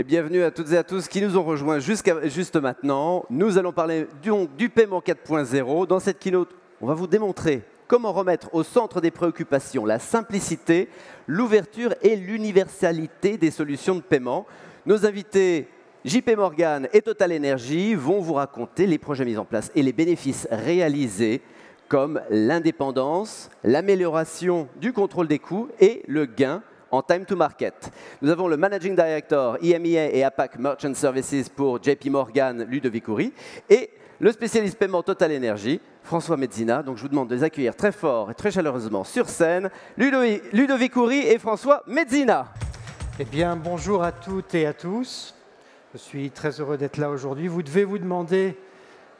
Et bienvenue à toutes et à tous qui nous ont rejoints juste maintenant. Nous allons parler du paiement 4.0. Dans cette keynote, on va vous démontrer comment remettre au centre des préoccupations la simplicité, l'ouverture et l'universalité des solutions de paiement. Nos invités JP Morgan et Total Energy vont vous raconter les projets mis en place et les bénéfices réalisés comme l'indépendance, l'amélioration du contrôle des coûts et le gain en time to market. Nous avons le Managing Director EMEA et APAC Merchant Services pour JP Morgan, Ludovic Coury, et le spécialiste paiement Total Energy, François Mezzina. Donc je vous demande de les accueillir très fort et très chaleureusement sur scène, Ludovic Coury et François Mezzina. Eh bien, bonjour à toutes et à tous. Je suis très heureux d'être là aujourd'hui. Vous devez vous demander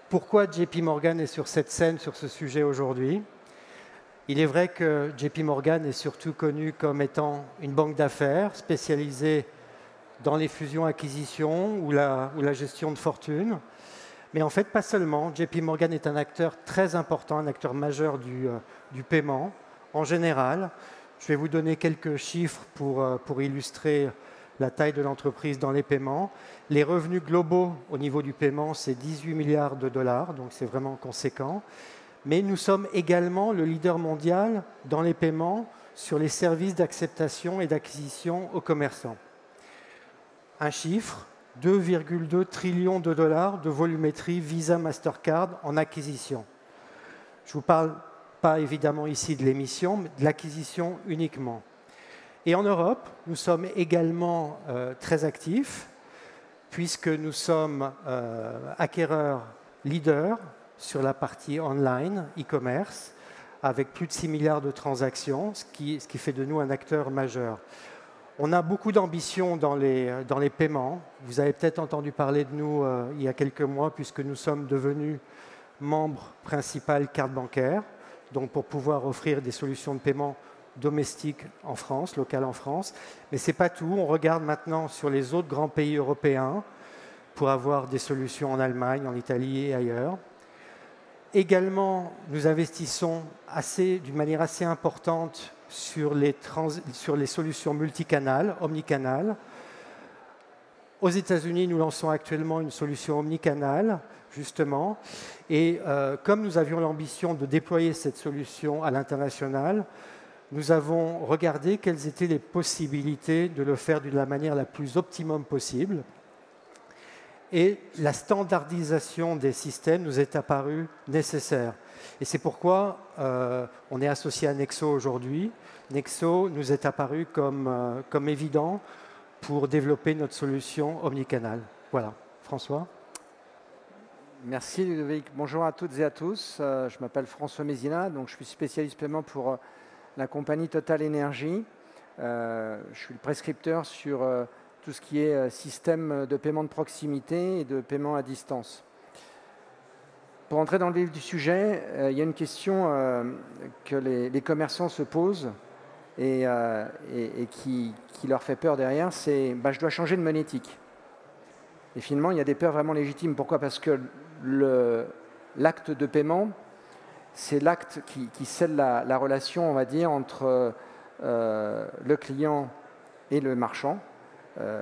pourquoi JP Morgan est sur cette scène, sur ce sujet aujourd'hui. Il est vrai que JP Morgan est surtout connu comme étant une banque d'affaires spécialisée dans les fusions-acquisitions ou la gestion de fortune. Mais en fait, pas seulement. JP Morgan est un acteur très important, un acteur majeur du paiement en général. Je vais vous donner quelques chiffres pour illustrer la taille de l'entreprise dans les paiements. Les revenus globaux au niveau du paiement, c'est 18 milliards de dollars, donc c'est vraiment conséquent. Mais nous sommes également le leader mondial dans les paiements sur les services d'acceptation et d'acquisition aux commerçants. Un chiffre, 2,2 trillions de dollars de volumétrie Visa Mastercard en acquisition. Je ne vous parle pas évidemment ici de l'émission, mais de l'acquisition uniquement. Et en Europe, nous sommes également très actifs, puisque nous sommes acquéreurs leaders sur la partie online, e-commerce, avec plus de 6 milliards de transactions, ce qui fait de nous un acteur majeur. On a beaucoup d'ambition dans les paiements. Vous avez peut-être entendu parler de nous il y a quelques mois, puisque nous sommes devenus membres principal carte bancaire, donc pour pouvoir offrir des solutions de paiement domestiques en France, locales en France. Mais ce n'est pas tout. On regarde maintenant sur les autres grands pays européens pour avoir des solutions en Allemagne, en Italie et ailleurs. Également, nous investissons d'une manière assez importante sur les solutions multicanales, omnicanales. Aux États-Unis, nous lançons actuellement une solution omnicanale, justement. Et comme nous avions l'ambition de déployer cette solution à l'international, nous avons regardé quelles étaient les possibilités de le faire de la manière la plus optimum possible. Et la standardisation des systèmes nous est apparue nécessaire. Et c'est pourquoi on est associé à Nexo aujourd'hui. Nexo nous est apparu comme évident pour développer notre solution omnicanale. Voilà. François ? Merci Ludovic. Bonjour à toutes et à tous. Je m'appelle François Mezzina, donc je suis spécialiste paiement pour la compagnie Total Energy. Je suis le prescripteur sur tout ce qui est système de paiement de proximité et de paiement à distance. Pour entrer dans le vif du sujet, il y a une question que les commerçants se posent et qui leur fait peur derrière, c'est je dois changer de monétique. Et finalement, il y a des peurs vraiment légitimes. Pourquoi ? Parce que l'acte de paiement, c'est l'acte qui scelle la relation, on va dire, entre le client et le marchand.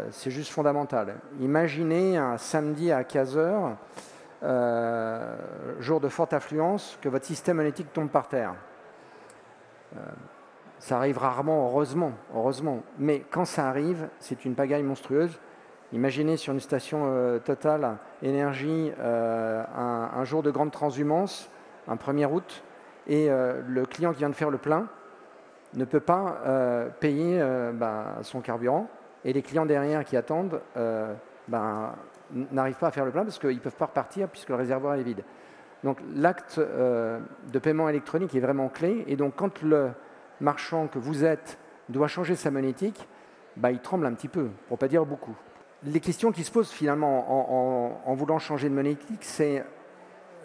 C'est juste fondamental. Imaginez un samedi à 15h, jour de forte affluence, que votre système monétique tombe par terre. Ça arrive rarement, heureusement. Mais quand ça arrive, c'est une pagaille monstrueuse. Imaginez sur une station Total Énergie un jour de grande transhumance, un 1er août, et le client qui vient de faire le plein ne peut pas payer son carburant. Et les clients derrière qui attendent n'arrivent pas à faire le plein parce qu'ils ne peuvent pas repartir puisque le réservoir est vide. Donc l'acte de paiement électronique est vraiment clé. Et donc quand le marchand que vous êtes doit changer sa monétique, il tremble un petit peu, pour ne pas dire beaucoup. Les questions qui se posent finalement en voulant changer de monétique, c'est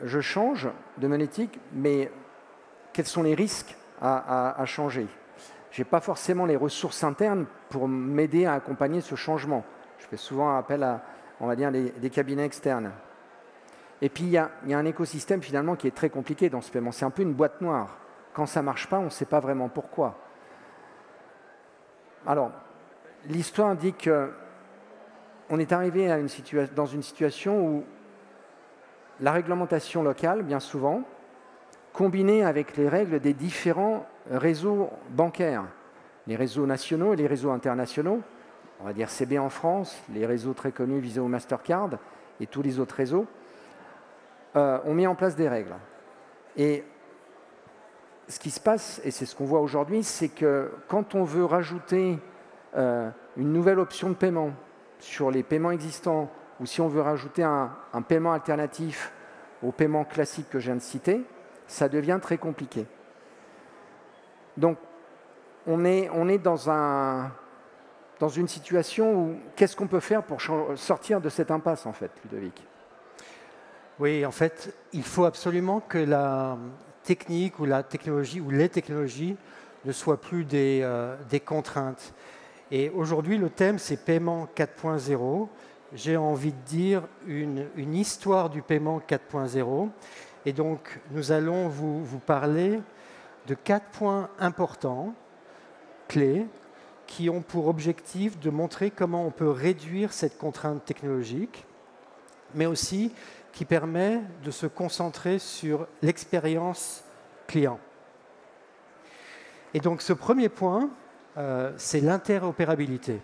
je change de monétique, mais quels sont les risques à changer ? Je n'ai pas forcément les ressources internes pour m'aider à accompagner ce changement. Je fais souvent appel à, on va dire, des cabinets externes. Et puis, il y a un écosystème finalement qui est très compliqué dans ce paiement. C'est un peu une boîte noire. Quand ça ne marche pas, on ne sait pas vraiment pourquoi. Alors, l'histoire dit que on est arrivé à dans une situation où la réglementation locale, bien souvent, combinée avec les règles des différents réseaux bancaires, les réseaux nationaux et les réseaux internationaux, on va dire CB en France, les réseaux très connus Visa ou Mastercard et tous les autres réseaux, ont mis en place des règles. Et ce qui se passe, et c'est ce qu'on voit aujourd'hui, c'est que quand on veut rajouter une nouvelle option de paiement sur les paiements existants, ou si on veut rajouter un paiement alternatif au paiement classique que je viens de citer, ça devient très compliqué. Donc, on est dans une situation où qu'est-ce qu'on peut faire pour sortir de cette impasse, en fait, Ludovic? Oui, en fait, il faut absolument que la technique ou la technologie ou les technologies ne soient plus des contraintes. Et aujourd'hui, le thème, c'est paiement 4.0. J'ai envie de dire une histoire du paiement 4.0. Et donc, nous allons vous parler de 4 points importants, clés, qui ont pour objectif de montrer comment on peut réduire cette contrainte technologique, mais aussi qui permet de se concentrer sur l'expérience client. Et donc, ce premier point, c'est l'interopérabilité.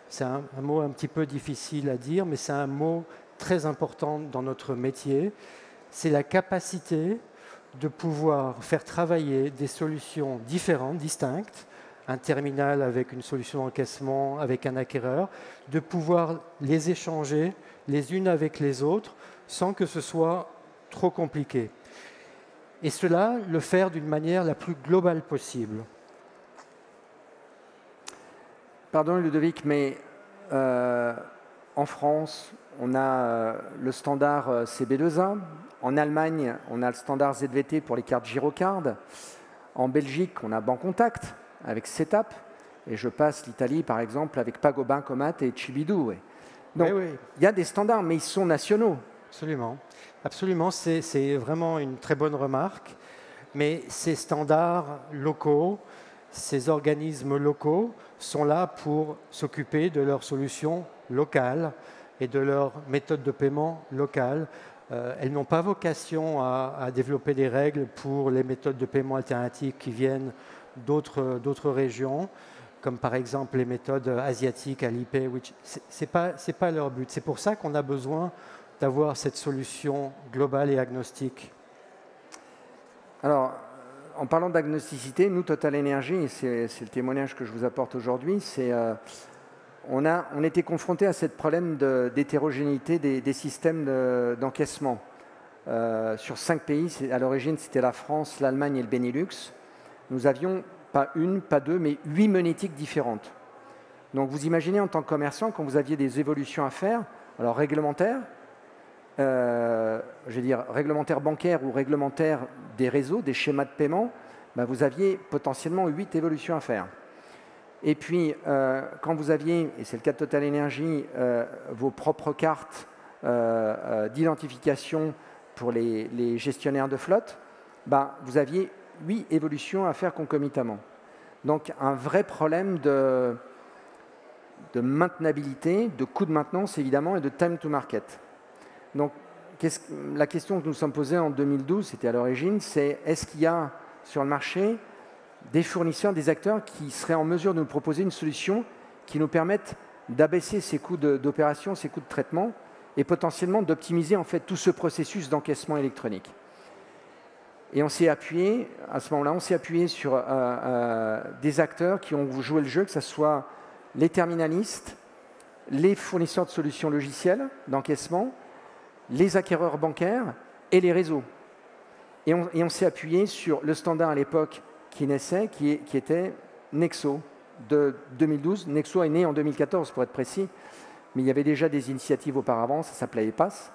C'est un mot un petit peu difficile à dire, mais c'est un mot très important dans notre métier. C'est la capacité de pouvoir faire travailler des solutions différentes, distinctes, un terminal avec une solution d'encaissement, avec un acquéreur, de pouvoir les échanger les unes avec les autres sans que ce soit trop compliqué. Et cela, le faire d'une manière la plus globale possible. Pardon Ludovic, mais en France, on a le standard CB2A. En Allemagne, on a le standard ZVT pour les cartes Girocard. En Belgique, on a Bancontact avec Setup. Et je passe l'Italie, par exemple, avec PagoBancomat et Chibidou. Donc, oui. Il y a des standards, mais ils sont nationaux. Absolument. Absolument, c'est vraiment une très bonne remarque. Mais ces standards locaux, ces organismes locaux sont là pour s'occuper de leurs solutions locales et de leurs méthodes de paiement locales. Elles n'ont pas vocation à développer des règles pour les méthodes de paiement alternatives qui viennent d'autres régions, comme par exemple les méthodes asiatiques, Alipay. Ce n'est pas leur but. C'est pour ça qu'on a besoin d'avoir cette solution globale et agnostique. Alors, en parlant d'agnosticité, nous, Total Energy, et c'est le témoignage que je vous apporte aujourd'hui, on était confronté à ce problème d'hétérogénéité des systèmes d'encaissement. Sur 5 pays, à l'origine, c'était la France, l'Allemagne et le Benelux. Nous avions pas une, pas deux, mais 8 monétiques différentes. Donc vous imaginez en tant que commerçant, quand vous aviez des évolutions à faire, alors réglementaires, réglementaire bancaire ou réglementaire des réseaux, des schémas de paiement, vous aviez potentiellement 8 évolutions à faire. Et puis, quand vous aviez, et c'est le cas de Total Energy, vos propres cartes d'identification pour les gestionnaires de flotte, vous aviez 8 évolutions à faire concomitamment. Donc, un vrai problème de maintenabilité, de coût de maintenance évidemment, et de time to market. Donc, la question que nous nous sommes posée en 2012, c'était à l'origine, c'est est-ce qu'il y a sur le marché des fournisseurs, des acteurs qui seraient en mesure de nous proposer une solution qui nous permette d'abaisser ces coûts d'opération, ces coûts de traitement, et potentiellement d'optimiser en fait tout ce processus d'encaissement électronique. Et on s'est appuyé, à ce moment-là, on s'est appuyé sur des acteurs qui ont joué le jeu, que ce soit les terminalistes, les fournisseurs de solutions logicielles d'encaissement, les acquéreurs bancaires et les réseaux. Et on s'est appuyé sur le standard à l'époque qui naissait, qui était Nexo de 2012. Nexo est né en 2014 pour être précis, mais il y avait déjà des initiatives auparavant, ça s'appelait EPAS.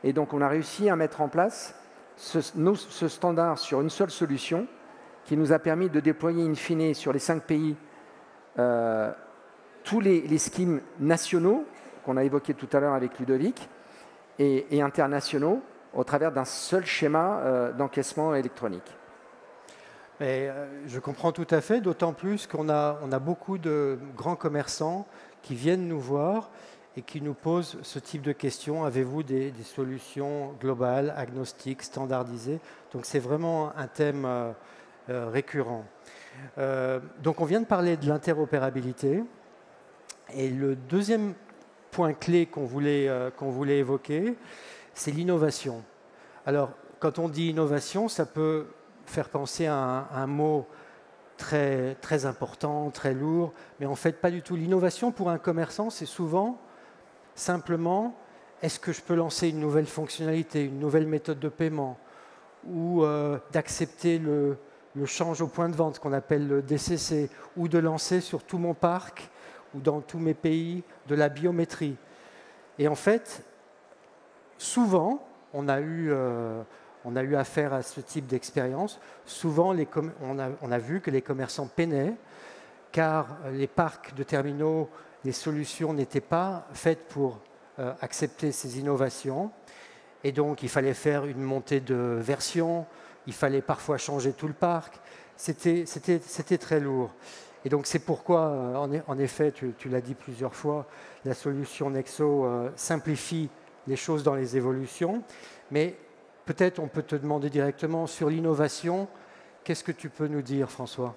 Et donc on a réussi à mettre en place ce standard sur une seule solution qui nous a permis de déployer in fine sur les 5 pays tous les schemes nationaux qu'on a évoqués tout à l'heure avec Ludovic et internationaux au travers d'un seul schéma d'encaissement électronique. Je comprends tout à fait, d'autant plus qu'on a beaucoup de grands commerçants qui viennent nous voir et qui nous pose ce type de questions. Avez-vous des solutions globales, agnostiques, standardisées? Donc c'est vraiment un thème récurrent. Donc on vient de parler de l'interopérabilité. Et le deuxième point clé qu'on voulait évoquer, c'est l'innovation. Alors, quand on dit innovation, ça peut faire penser à un mot très, très important, très lourd, mais en fait, pas du tout. L'innovation pour un commerçant, c'est souvent simplement, est-ce que je peux lancer une nouvelle fonctionnalité, une nouvelle méthode de paiement, ou d'accepter le change au point de vente, ce qu'on appelle le DCC, ou de lancer sur tout mon parc, ou dans tous mes pays, de la biométrie. Et en fait, souvent, on a eu affaire à ce type d'expérience. Souvent, on a vu que les commerçants peinaient, car les parcs de terminaux, les solutions n'étaient pas faites pour accepter ces innovations. Et donc, il fallait faire une montée de version, il fallait parfois changer tout le parc. C'était très lourd. Et donc, c'est pourquoi, en effet, tu l'as dit plusieurs fois, la solution Nexo simplifie les choses dans les évolutions. Mais peut-être on peut te demander directement sur l'innovation, qu'est-ce que tu peux nous dire, François?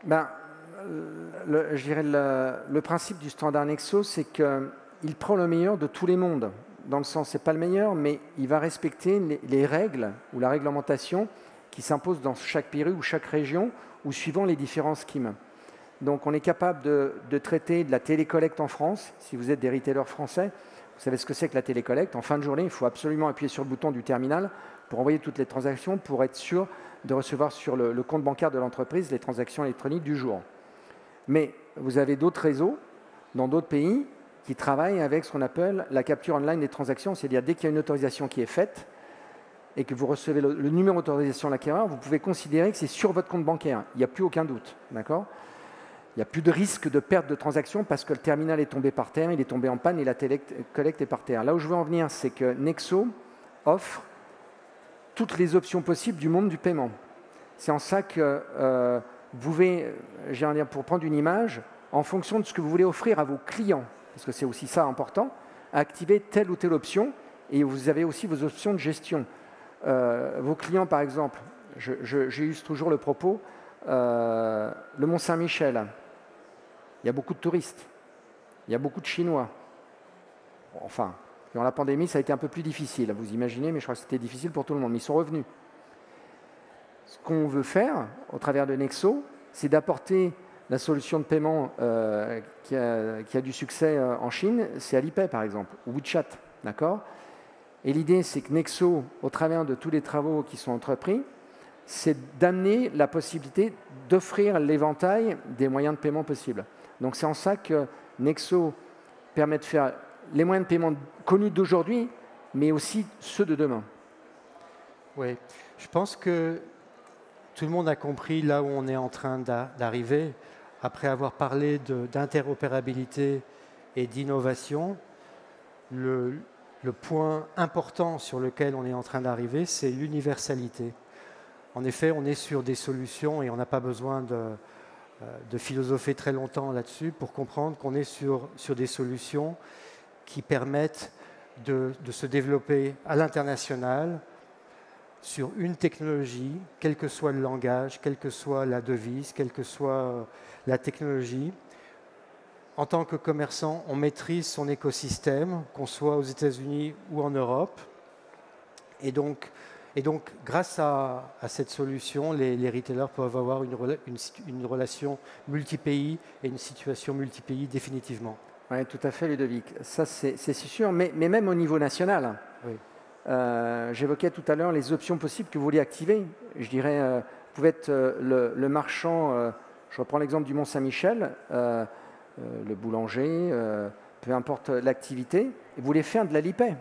Je dirais le principe du standard Nexo, c'est qu'il prend le meilleur de tous les mondes. Dans le sens, ce n'est pas le meilleur, mais il va respecter les règles ou la réglementation qui s'impose dans chaque pays ou chaque région ou suivant les différents schemes. Donc, on est capable de traiter de la télécollecte en France. Si vous êtes des retailers français, vous savez ce que c'est que la télécollecte. En fin de journée, il faut absolument appuyer sur le bouton du terminal pour envoyer toutes les transactions, pour être sûr de recevoir sur le compte bancaire de l'entreprise les transactions électroniques du jour. Mais vous avez d'autres réseaux dans d'autres pays qui travaillent avec ce qu'on appelle la capture online des transactions. C'est-à-dire, dès qu'il y a une autorisation qui est faite et que vous recevez le numéro d'autorisation de l'acquéreur, vous pouvez considérer que c'est sur votre compte bancaire. Il n'y a plus aucun doute. D'accord ? Il n'y a plus de risque de perte de transaction parce que le terminal est tombé par terre, il est tombé en panne et la télécollecte est par terre. Là où je veux en venir, c'est que Nexo offre toutes les options possibles du monde du paiement. C'est en ça que vous pouvez, pour prendre une image, en fonction de ce que vous voulez offrir à vos clients, parce que c'est aussi ça important, activer telle ou telle option, et vous avez aussi vos options de gestion. Vos clients, par exemple, j'use toujours le propos, le Mont-Saint-Michel, il y a beaucoup de touristes, il y a beaucoup de Chinois. Enfin, durant la pandémie, ça a été un peu plus difficile, vous imaginez, mais je crois que c'était difficile pour tout le monde, mais ils sont revenus. Ce qu'on veut faire, au travers de Nexo, c'est d'apporter la solution de paiement qui a du succès en Chine, c'est Alipay, par exemple, ou WeChat, d'accord ? Et l'idée, c'est que Nexo, au travers de tous les travaux qui sont entrepris, c'est d'amener la possibilité d'offrir l'éventail des moyens de paiement possibles. Donc c'est en ça que Nexo permet de faire les moyens de paiement connus d'aujourd'hui, mais aussi ceux de demain. Oui, je pense que tout le monde a compris là où on est en train d'arriver. Après avoir parlé d'interopérabilité et d'innovation, le point important sur lequel on est en train d'arriver, c'est l'universalité. En effet, on est sur des solutions et on n'a pas besoin de philosopher très longtemps là-dessus pour comprendre qu'on est sur des solutions qui permettent de se développer à l'international sur une technologie, quel que soit le langage, quelle que soit la devise, quelle que soit la technologie. En tant que commerçant, on maîtrise son écosystème, qu'on soit aux États-Unis ou en Europe. Et donc grâce à cette solution, les retailers peuvent avoir une relation multi-pays et une situation multi-pays définitivement. Oui, tout à fait, Ludovic. Ça, c'est sûr, mais même au niveau national. Oui. J'évoquais tout à l'heure les options possibles que vous vouliez activer. Je dirais, vous pouvez être le marchand, je reprends l'exemple du Mont-Saint-Michel, le boulanger, peu importe l'activité, et vous voulez faire de l'Alipay,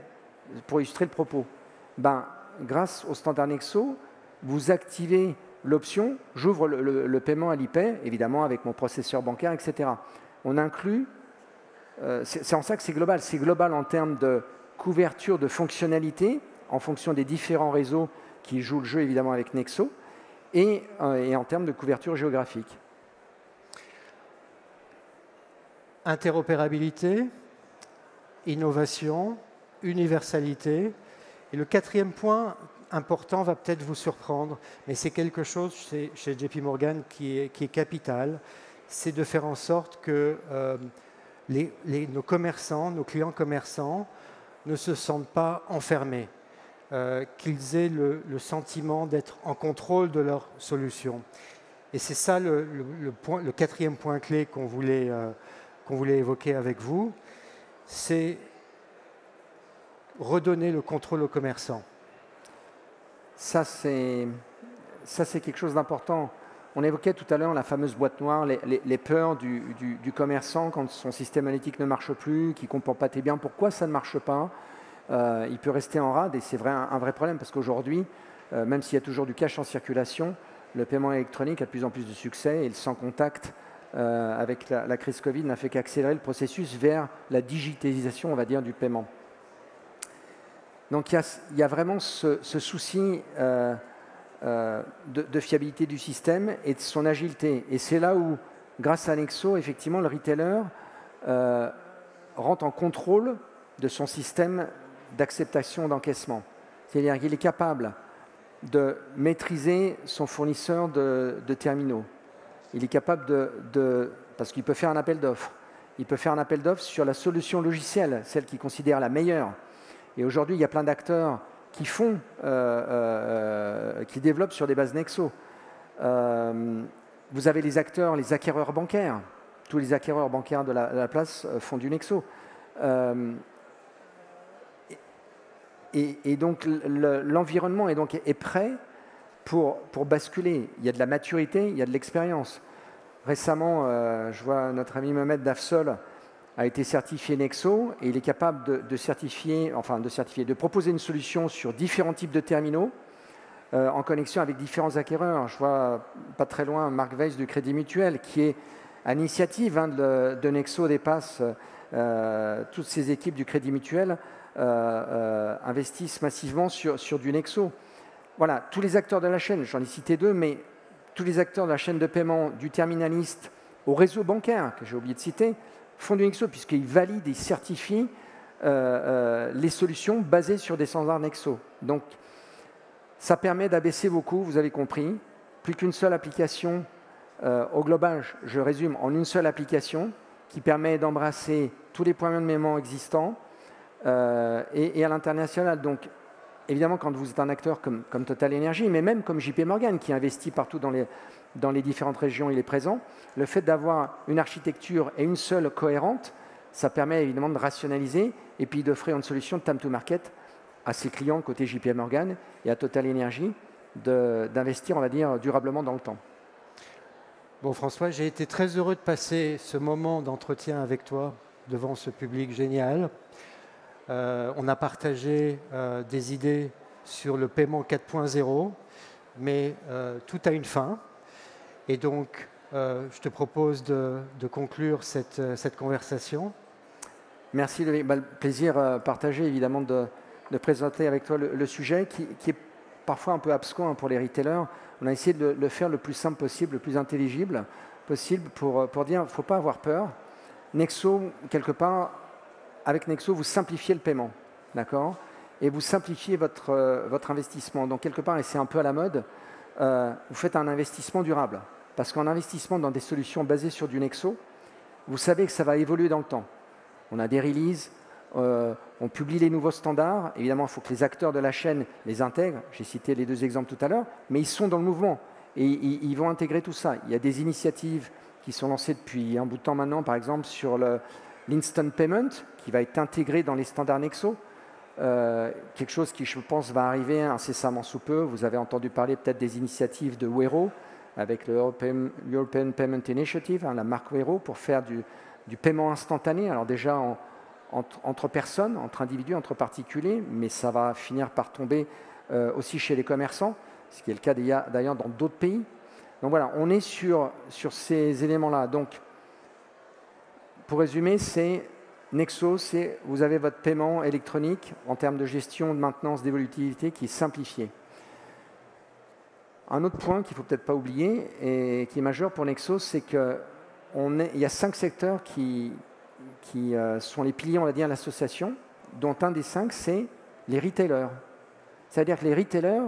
pour illustrer le propos. Grâce au standard Nexo, vous activez l'option, j'ouvre le paiement Alipay, évidemment avec mon processeur bancaire, etc. On inclut, c'est en ça que c'est global en termes de couverture de fonctionnalités en fonction des différents réseaux qui jouent le jeu évidemment avec Nexo et en termes de couverture géographique. Interopérabilité, innovation, universalité. Et le quatrième point important va peut-être vous surprendre, mais c'est quelque chose chez JP Morgan qui est capital, c'est de faire en sorte que nos commerçants, nos clients commerçants, ne se sentent pas enfermés, qu'ils aient le sentiment d'être en contrôle de leur solution. Et c'est ça le quatrième point clé qu'on voulait évoquer avec vous, c'est redonner le contrôle aux commerçants. Ça, c'est quelque chose d'important. On évoquait tout à l'heure la fameuse boîte noire, les peurs du commerçant quand son système analytique ne marche plus, qu'il ne comprend pas très bien pourquoi ça ne marche pas. Il peut rester en rade et c'est un vrai problème parce qu'aujourd'hui, même s'il y a toujours du cash en circulation, le paiement électronique a de plus en plus de succès et le sans contact avec la crise Covid n'a fait qu'accélérer le processus vers la digitalisation, on va dire, du paiement. Donc il y a vraiment ce souci de fiabilité du système et de son agilité. Et c'est là où, grâce à Nexo, effectivement, le retailer rentre en contrôle de son système d'acceptation d'encaissement. C'est-à-dire qu'il est capable de maîtriser son fournisseur de terminaux. Il est capable parce qu'il peut faire un appel d'offres. Il peut faire un appel d'offres sur la solution logicielle, celle qu'il considère la meilleure. Et aujourd'hui, il y a plein d'acteurs qui qui développent sur des bases Nexo. Vous avez les acquéreurs bancaires. Tous les acquéreurs bancaires de la place font du Nexo. Et donc, l'environnement est prêt pour basculer. Il y a de la maturité, il y a de l'expérience. Récemment, je vois notre ami Mohamed Dafsol a été certifié Nexo et il est capable de proposer une solution sur différents types de terminaux en connexion avec différents acquéreurs. Je vois pas très loin Marc Weiss du Crédit Mutuel qui est à l'initiative de Nexo dépasse toutes ces équipes du Crédit Mutuel investissent massivement sur du Nexo. Voilà, tous les acteurs de la chaîne, j'en ai cité deux, mais tous les acteurs de la chaîne de paiement, du terminaliste au réseau bancaire, que j'ai oublié de citer, font du Nexo puisqu'ils valident et certifient les solutions basées sur des standards Nexo. Donc, ça permet d'abaisser vos coûts, vous avez compris. Plus qu'une seule application au global, je résume, en une seule application qui permet d'embrasser tous les points de paiement existants et à l'international. Donc, évidemment, quand vous êtes un acteur comme Total Energy, mais même comme JP Morgan qui investit partout dans les différentes régions, il est présent, le fait d'avoir une architecture et une seule cohérente, ça permet évidemment de rationaliser et puis d'offrir une solution de time to market à ses clients côté JP Morgan et à Total Energy d'investir, on va dire, durablement dans le temps. Bon, François, j'ai été très heureux de passer ce moment d'entretien avec toi devant ce public génial. On a partagé des idées sur le paiement 4.0, mais tout a une fin. Et donc, je te propose de conclure cette conversation. Merci, le plaisir partagé, évidemment, de présenter avec toi le sujet qui est parfois un peu abscon pour les retailers. On a essayé de le faire le plus simple possible, le plus intelligible possible pour dire qu'il ne faut pas avoir peur. Nexo, quelque part, avec Nexo, vous simplifiez le paiement, d'accord ? Et vous simplifiez votre investissement. Donc, quelque part, et c'est un peu à la mode, vous faites un investissement durable. Parce qu'en investissement dans des solutions basées sur du Nexo, vous savez que ça va évoluer dans le temps. On a des releases, on publie les nouveaux standards. Évidemment, il faut que les acteurs de la chaîne les intègrent. J'ai cité les deux exemples tout à l'heure, mais ils sont dans le mouvement et ils vont intégrer tout ça. Il y a des initiatives qui sont lancées depuis un bout de temps maintenant, par exemple sur l'instant payment, qui va être intégré dans les standards Nexo. Quelque chose qui, je pense, va arriver incessamment sous peu. Vous avez entendu parler peut-être des initiatives de Wero, avec le European Payment Initiative, la marque Wero, pour faire du paiement instantané. Alors déjà entre personnes, entre individus, entre particuliers, mais ça va finir par tomber aussi chez les commerçants, ce qui est le cas d'ailleurs dans d'autres pays. Donc voilà, on est sur ces éléments-là. Donc, pour résumer, c'est Nexo, vous avez votre paiement électronique en termes de gestion, de maintenance, d'évolutivité qui est simplifié. Un autre point qu'il ne faut peut-être pas oublier et qui est majeur pour Nexo, c'est qu'il y a 5 secteurs qui sont les piliers, on va dire, de l'association, dont un des 5, c'est les retailers. C'est-à-dire que les retailers,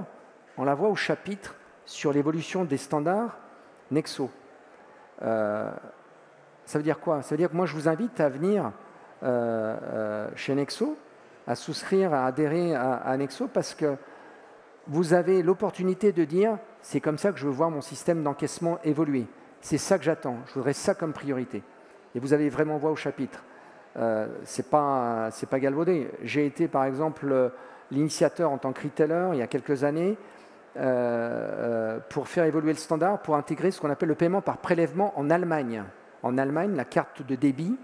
on la voit au chapitre sur l'évolution des standards Nexo. Ça veut dire quoi? Ça veut dire que moi, je vous invite à venir chez Nexo, à souscrire, à adhérer à Nexo, parce que vous avez l'opportunité de dire « c'est comme ça que je veux voir mon système d'encaissement évoluer. C'est ça que j'attends. Je voudrais ça comme priorité. » Et vous avez vraiment voix au chapitre. C'est pas galvaudé. J'ai été, par exemple, l'initiateur en tant que retailer, il y a quelques années, pour faire évoluer le standard, pour intégrer ce qu'on appelle le paiement par prélèvement en Allemagne. En Allemagne, la carte de débit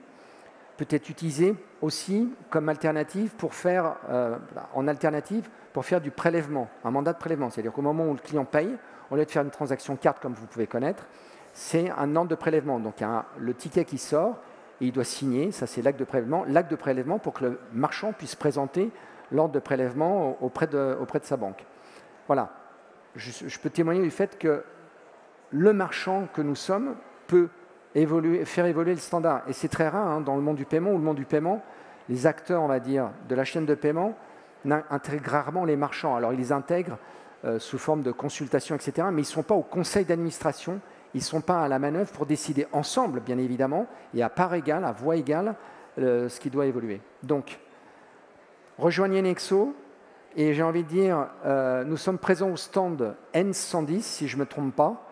peut être utilisée aussi comme alternative pour faire, du prélèvement, un mandat de prélèvement. C'est-à-dire qu'au moment où le client paye, au lieu de faire une transaction carte comme vous pouvez connaître, c'est un ordre de prélèvement. Donc il y a le ticket qui sort et il doit signer, ça c'est l'acte de prélèvement. L'acte de prélèvement pour que le marchand puisse présenter l'ordre de prélèvement auprès de sa banque. Voilà. Je peux témoigner du fait que le marchand que nous sommes peut faire évoluer le standard. Et c'est très rare dans le monde du paiement, où le monde du paiement, les acteurs, on va dire, de la chaîne de paiement intègrent rarement les marchands. Alors ils les intègrent sous forme de consultation, etc. Mais ils ne sont pas au conseil d'administration, ils ne sont pas à la manœuvre pour décider ensemble, bien évidemment, et à part égale, à voix égale, ce qui doit évoluer. Donc, rejoignez Nexo, et j'ai envie de dire, nous sommes présents au stand N110, si je ne me trompe pas,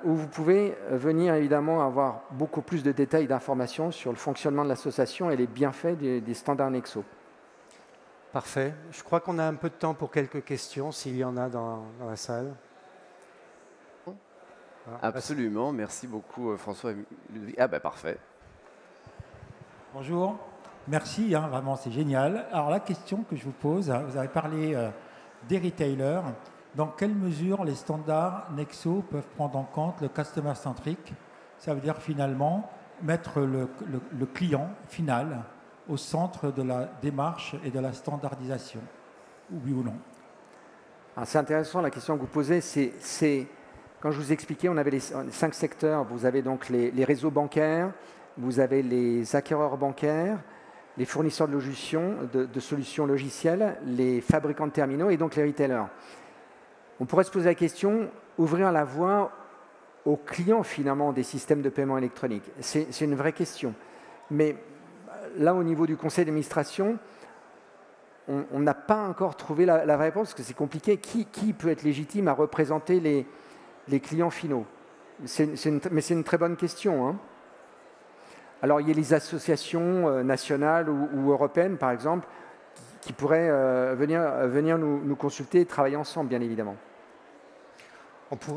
où vous pouvez venir évidemment avoir beaucoup plus de détails et d'informations sur le fonctionnement de l'association et les bienfaits des standards Nexo. Parfait. Je crois qu'on a un peu de temps pour quelques questions, s'il y en a dans la salle. Absolument. Merci beaucoup, François. Ah ben parfait. Bonjour. Merci, vraiment, c'est génial. Alors la question que je vous pose, vous avez parlé des retailers. Dans quelle mesure les standards Nexo peuvent prendre en compte le customer centric? Ça veut dire finalement mettre le client final au centre de la démarche et de la standardisation, oui ou non? C'est intéressant la question que vous posez. Quand je vous expliquais, on avait les 5 secteurs. Vous avez donc les réseaux bancaires, vous avez les acquéreurs bancaires, les fournisseurs de solutions logicielles, les fabricants de terminaux et donc les retailers. On pourrait se poser la question, ouvrir la voie aux clients finalement des systèmes de paiement électronique. C'est une vraie question. Mais là, au niveau du conseil d'administration, on n'a pas encore trouvé la vraie réponse, parce que c'est compliqué. Qui peut être légitime à représenter les clients finaux? Mais c'est une très bonne question. Alors, il y a les associations nationales ou européennes, par exemple, qui pourraient venir nous consulter et travailler ensemble, bien évidemment.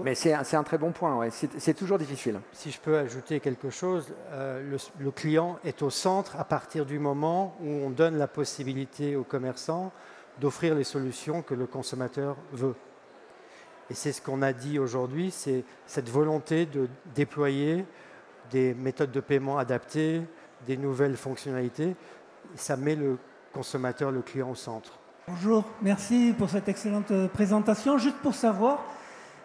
Mais c'est un très bon point, ouais. C'est toujours difficile. Si je peux ajouter quelque chose, le client est au centre à partir du moment où on donne la possibilité aux commerçants d'offrir les solutions que le consommateur veut. Et c'est ce qu'on a dit aujourd'hui, c'est cette volonté de déployer des méthodes de paiement adaptées, des nouvelles fonctionnalités. Ça met le consommateur, le client au centre. Bonjour, merci pour cette excellente présentation. Juste pour savoir,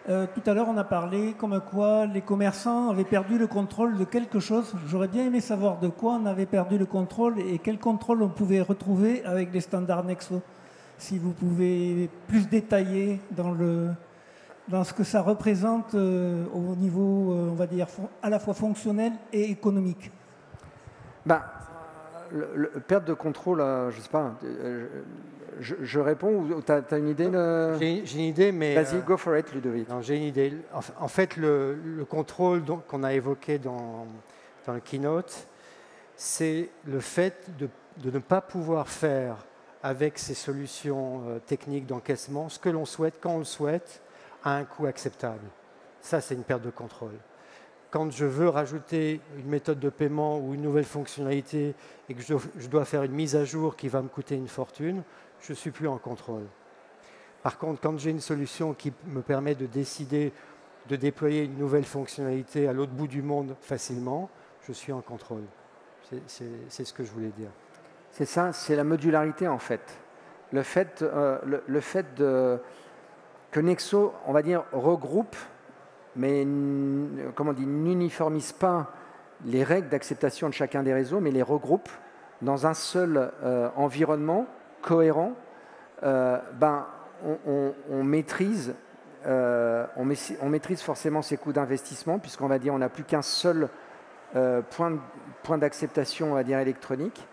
tout à l'heure on a parlé comme quoi les commerçants avaient perdu le contrôle de quelque chose. J'aurais bien aimé savoir de quoi on avait perdu le contrôle et quel contrôle on pouvait retrouver avec les standards Nexo. Si vous pouvez plus détailler dans ce que ça représente au niveau, on va dire, à la fois fonctionnel et économique. Perte de contrôle, je ne sais pas, je réponds ou tu as une idée J'ai une idée, mais... Vas-y, go for it, Ludovic. J'ai une idée. En fait, le contrôle qu'on a évoqué dans le keynote, c'est le fait de ne pas pouvoir faire avec ces solutions techniques d'encaissement ce que l'on souhaite, quand on le souhaite, à un coût acceptable. Ça, c'est une perte de contrôle. Quand je veux rajouter une méthode de paiement ou une nouvelle fonctionnalité et que je dois faire une mise à jour qui va me coûter une fortune, je ne suis plus en contrôle. Par contre, quand j'ai une solution qui me permet de décider de déployer une nouvelle fonctionnalité à l'autre bout du monde facilement, je suis en contrôle. C'est ce que je voulais dire. C'est ça, c'est la modularité en fait. Le fait que Nexo, on va dire, regroupe, mais comment on dit, n'uniformise pas les règles d'acceptation de chacun des réseaux, mais les regroupe dans un seul environnement cohérent. On maîtrise forcément ses coûts d'investissement, puisqu'on va dire on n'a plus qu'un seul point d'acceptation, on va dire, électronique.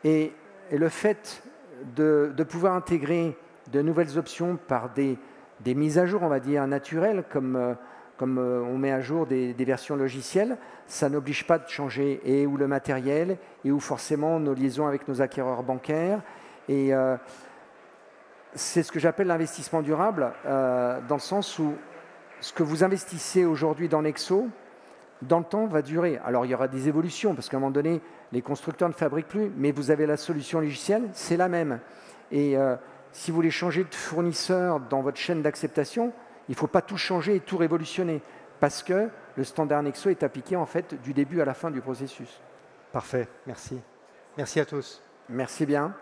Et le fait de pouvoir intégrer de nouvelles options par des mises à jour, on va dire, naturelles, comme on met à jour des versions logicielles, ça n'oblige pas de changer et ou le matériel, et ou forcément nos liaisons avec nos acquéreurs bancaires. Et c'est ce que j'appelle l'investissement durable, dans le sens où ce que vous investissez aujourd'hui dans Nexo, dans le temps, va durer. Alors, il y aura des évolutions, parce qu'à un moment donné, les constructeurs ne fabriquent plus, mais vous avez la solution logicielle, c'est la même. Et si vous voulez changer de fournisseur dans votre chaîne d'acceptation, il ne faut pas tout changer et tout révolutionner, parce que le standard Nexo est appliqué en fait du début à la fin du processus. Parfait, merci. Merci à tous. Merci bien.